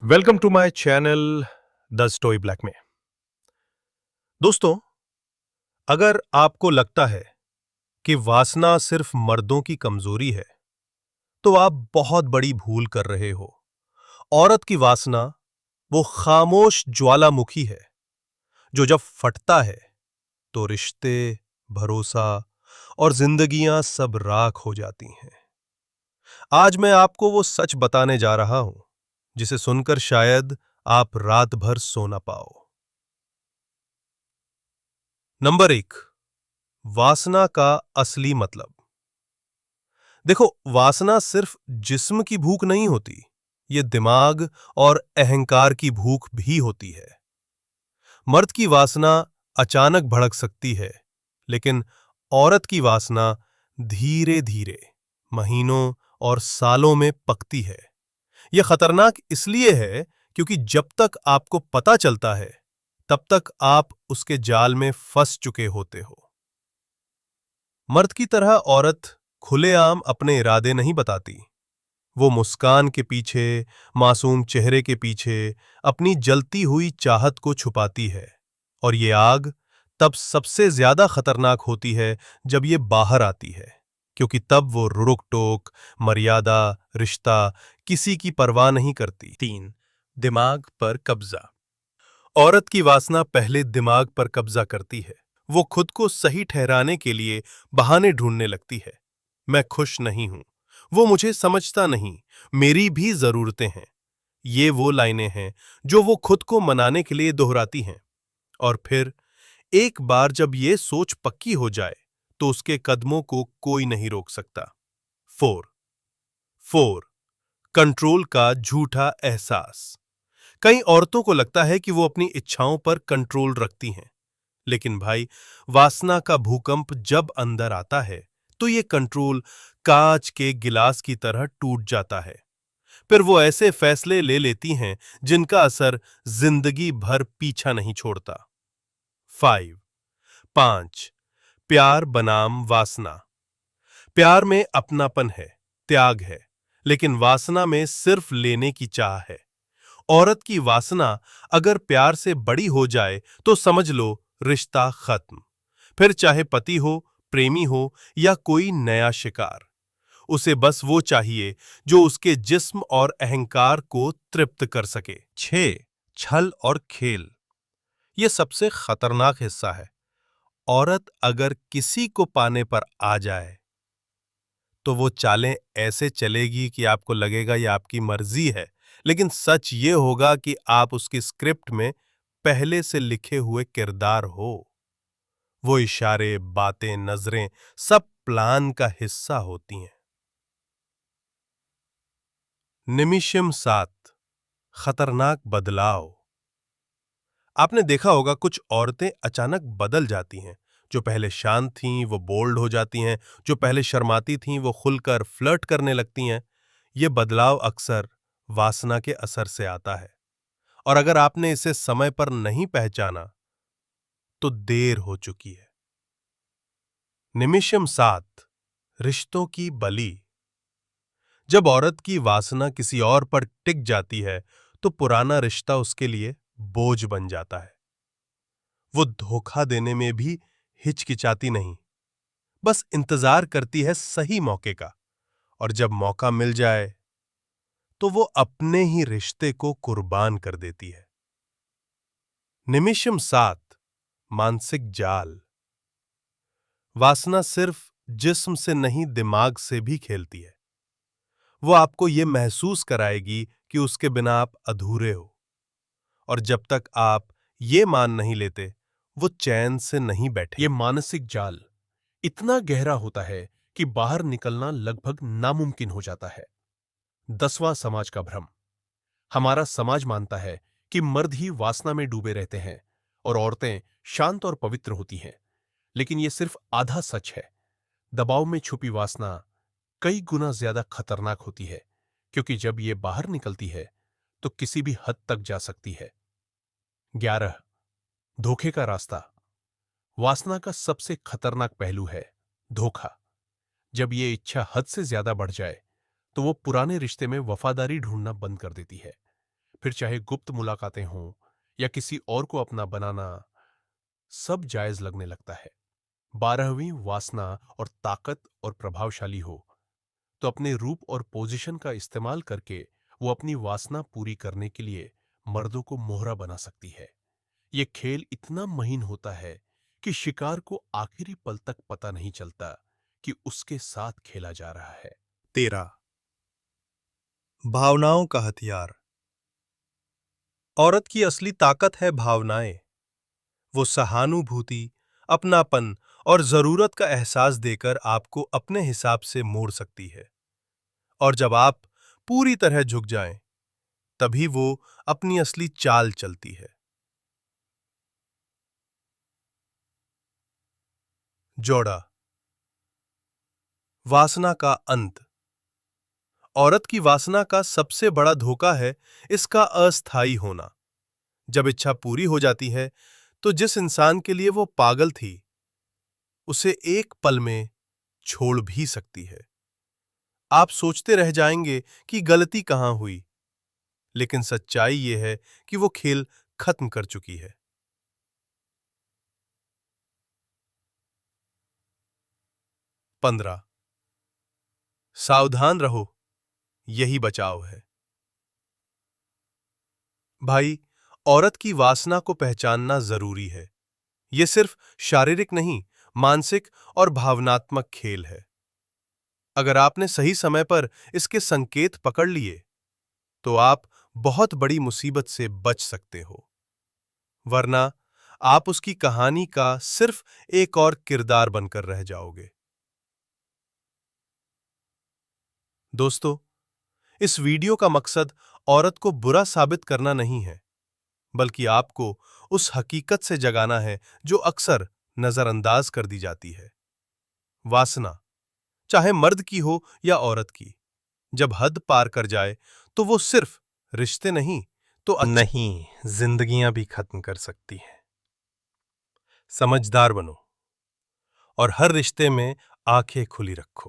Welcome to my channel the story black में। दोस्तों, अगर आपको लगता है कि वासना सिर्फ मर्दों की कमजोरी है तो आप बहुत बड़ी भूल कर रहे हो। औरत की वासना वो खामोश ज्वालामुखी है जो जब फटता है तो रिश्ते, भरोसा और जिंदगियां सब राख हो जाती हैं। आज मैं आपको वो सच बताने जा रहा हूं जिसे सुनकर शायद आप रात भर सो ना पाओ। नंबर 1, वासना का असली मतलब। देखो, वासना सिर्फ जिस्म की भूख नहीं होती, ये दिमाग और अहंकार की भूख भी होती है। मर्द की वासना अचानक भड़क सकती है, लेकिन औरत की वासना धीरे धीरे, महीनों और सालों में पकती है। यह खतरनाक इसलिए है क्योंकि जब तक आपको पता चलता है तब तक आप उसके जाल में फंस चुके होते हो। मर्द की तरह औरत खुलेआम अपने इरादे नहीं बताती। वो मुस्कान के पीछे, मासूम चेहरे के पीछे अपनी जलती हुई चाहत को छुपाती है। और ये आग तब सबसे ज्यादा खतरनाक होती है जब ये बाहर आती है, क्योंकि तब वो रुक टोक, मर्यादा, रिश्ता किसी की परवाह नहीं करती। 3, दिमाग पर कब्जा। औरत की वासना पहले दिमाग पर कब्जा करती है। वो खुद को सही ठहराने के लिए बहाने ढूंढने लगती है। मैं खुश नहीं हूं, वो मुझे समझता नहीं, मेरी भी जरूरतें हैं। ये वो लाइनें हैं जो वो खुद को मनाने के लिए दोहराती हैं। और फिर एक बार जब ये सोच पक्की हो जाए तो उसके कदमों को कोई नहीं रोक सकता। 4, कंट्रोल का झूठा एहसास। कई औरतों को लगता है कि वो अपनी इच्छाओं पर कंट्रोल रखती हैं, लेकिन भाई, वासना का भूकंप जब अंदर आता है तो ये कंट्रोल कांच के गिलास की तरह टूट जाता है। फिर वो ऐसे फैसले ले लेती हैं जिनका असर जिंदगी भर पीछा नहीं छोड़ता। 5, प्यार बनाम वासना। प्यार में अपनापन है, त्याग है, लेकिन वासना में सिर्फ लेने की चाह है। औरत की वासना अगर प्यार से बड़ी हो जाए तो समझ लो रिश्ता खत्म। फिर चाहे पति हो, प्रेमी हो या कोई नया शिकार, उसे बस वो चाहिए जो उसके जिस्म और अहंकार को तृप्त कर सके। 6, छल और खेल। यह सबसे खतरनाक हिस्सा है। औरत अगर किसी को पाने पर आ जाए तो वो चालें ऐसे चलेगी कि आपको लगेगा ये आपकी मर्जी है, लेकिन सच ये होगा कि आप उसकी स्क्रिप्ट में पहले से लिखे हुए किरदार हो। वो इशारे, बातें, नजरें सब प्लान का हिस्सा होती हैं। निमिषम 7, खतरनाक बदलाव। आपने देखा होगा कुछ औरतें अचानक बदल जाती हैं। जो पहले शांत थीं वो बोल्ड हो जाती हैं, जो पहले शर्माती थीं वो खुलकर फ्लर्ट करने लगती हैं। ये बदलाव अक्सर वासना के असर से आता है, और अगर आपने इसे समय पर नहीं पहचाना तो देर हो चुकी है। निमिषम 7, रिश्तों की बलि। जब औरत की वासना किसी और पर टिक जाती है तो पुराना रिश्ता उसके लिए बोझ बन जाता है। वो धोखा देने में भी हिचकिचाती नहीं, बस इंतजार करती है सही मौके का, और जब मौका मिल जाए तो वो अपने ही रिश्ते को कुर्बान कर देती है। निमिषम 7, मानसिक जाल। वासना सिर्फ जिस्म से नहीं, दिमाग से भी खेलती है। वो आपको ये महसूस कराएगी कि उसके बिना आप अधूरे हो, और जब तक आप ये मान नहीं लेते वो चैन से नहीं बैठे। ये मानसिक जाल इतना गहरा होता है कि बाहर निकलना लगभग नामुमकिन हो जाता है। 10वां समाज का भ्रम। हमारा समाज मानता है कि मर्द ही वासना में डूबे रहते हैं और औरतें शांत और पवित्र होती हैं, लेकिन यह सिर्फ आधा सच है। दबाव में छुपी वासना कई गुना ज्यादा खतरनाक होती है, क्योंकि जब यह बाहर निकलती है तो किसी भी हद तक जा सकती है। 11, धोखे का रास्ता। वासना का सबसे खतरनाक पहलू है धोखा। जब ये इच्छा हद से ज्यादा बढ़ जाए तो वो पुराने रिश्ते में वफादारी ढूंढना बंद कर देती है। फिर चाहे गुप्त मुलाकातें हों या किसी और को अपना बनाना, सब जायज लगने लगता है। 12वीं वासना और ताकत और प्रभावशाली हो तो अपने रूप और पोजीशन का इस्तेमाल करके वो अपनी वासना पूरी करने के लिए मर्दों को मोहरा बना सकती है। ये खेल इतना महीन होता है कि शिकार को आखिरी पल तक पता नहीं चलता कि उसके साथ खेला जा रहा है। 13 भावनाओं का हथियार। औरत की असली ताकत है भावनाएं। वो सहानुभूति, अपनापन और जरूरत का एहसास देकर आपको अपने हिसाब से मोड़ सकती है। और जब आप पूरी तरह झुक जाएं, तभी वो अपनी असली चाल चलती है। जोड़ा। वासना का अंत। औरत की वासना का सबसे बड़ा धोखा है इसका अस्थायी होना। जब इच्छा पूरी हो जाती है, तो जिस इंसान के लिए वो पागल थी, उसे एक पल में छोड़ भी सकती है। आप सोचते रह जाएंगे कि गलती कहां हुई, लेकिन सच्चाई यह है कि वो खेल खत्म कर चुकी है। 15 सावधान रहो, यही बचाव है। भाई, औरत की वासना को पहचानना जरूरी है। यह सिर्फ शारीरिक नहीं, मानसिक और भावनात्मक खेल है। अगर आपने सही समय पर इसके संकेत पकड़ लिए, तो आप बहुत बड़ी मुसीबत से बच सकते हो। वरना आप उसकी कहानी का सिर्फ एक और किरदार बनकर रह जाओगे। दोस्तों, इस वीडियो का मकसद औरत को बुरा साबित करना नहीं है, बल्कि आपको उस हकीकत से जगाना है जो अक्सर नजरअंदाज कर दी जाती है। वासना, चाहे मर्द की हो या औरत की, जब हद पार कर जाए तो वो सिर्फ रिश्ते नहीं तो नहीं, जिंदगियां भी खत्म कर सकती है। समझदार बनो और हर रिश्ते में आंखें खुली रखो।